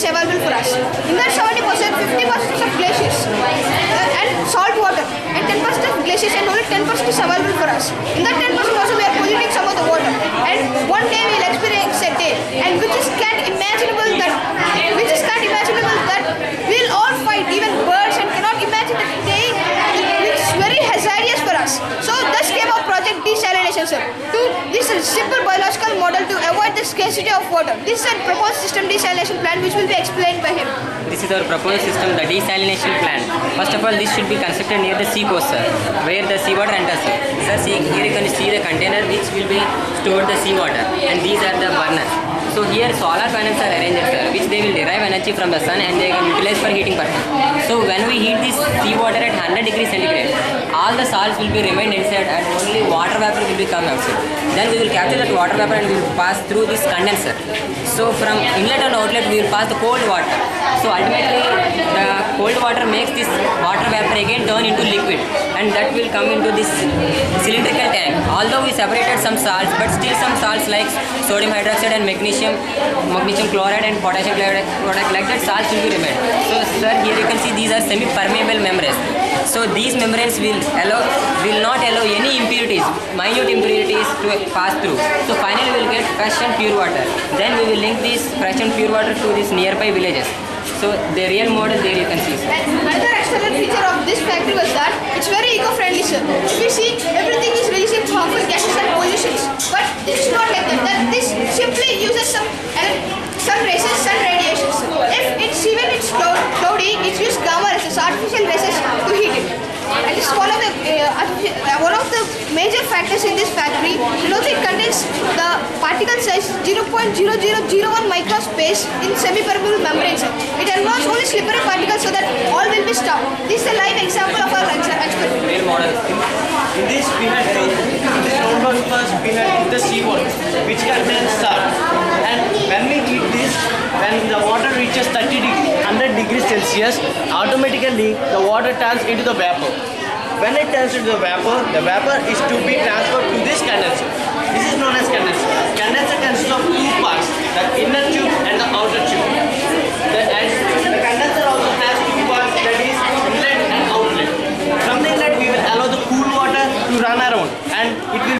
is available for us. In that 70%, 50% of glaciers and salt water, and 10% of glaciers, and only 10% is available for us. In that 10% also we are polluting some of the water. And one day we will experience a day, and which is can't imaginable that we'll all fight, even birds, and cannot imagine the day which is very hazardous for us. So thus came our project desalination, sir. This is a simple biological model to avoid the scarcity of water. This is a proposed system desalination plant which will be explained by him. This is our proposed system, the desalination plant. First of all, this should be constructed near the sea coast, sir, where the seawater enters. Sir, see, here you can see the container which will be stored the seawater, and these are the burners. So here solar panels are arranged, sir, which they will derive energy from the sun and they can utilize for heating purpose. So when we heat this seawater at 100 degrees centigrade, all the salts will be remained inside and only water vapor will be come outside. Then we will capture that water vapor and we will pass through this condenser. So from inlet and outlet we will pass the cold water. So ultimately the cold water makes this water vapor again turn into liquid, and that will come into this cylindrical tank. Although we separated some salts, but still some salts like sodium hydroxide and magnesium chloride and potassium chloride, like that salts will be remained. So sir, here you can see these are semi-permeable membranes. So these membranes will not allow any impurities, minute impurities to pass through. So finally we will get fresh and pure water. Then we will link this fresh and pure water to these nearby villages. So the real model there you can see, sir. And another excellent feature of this factory was that it's very eco-friendly, sir. If you see, everything is releasing harmful gases and pollutions. But it's not like that. This simply uses some races, sun radiations. If it's cloudy, it uses gamma rays, artificial rays to heat it. And this is one of the major factors in this factory. It contains the particle size 0.0001 microspace in semi-permeable membranes. It involves only slippery particles so that all will be stopped. This is a live example of our experiment. Real model. In this we had first we had the seawater which contains salt, and when we heat this, when the water reaches 100 degrees Celsius, automatically the water turns into the vapor. When it turns into the vapor is to be transferred to this condenser. This is known as condenser. Condenser consists of two parts, the inner tube and the outer tube. The condenser also has two parts, that is inlet and outlet. From the inlet we will allow the cool water to run around, and it will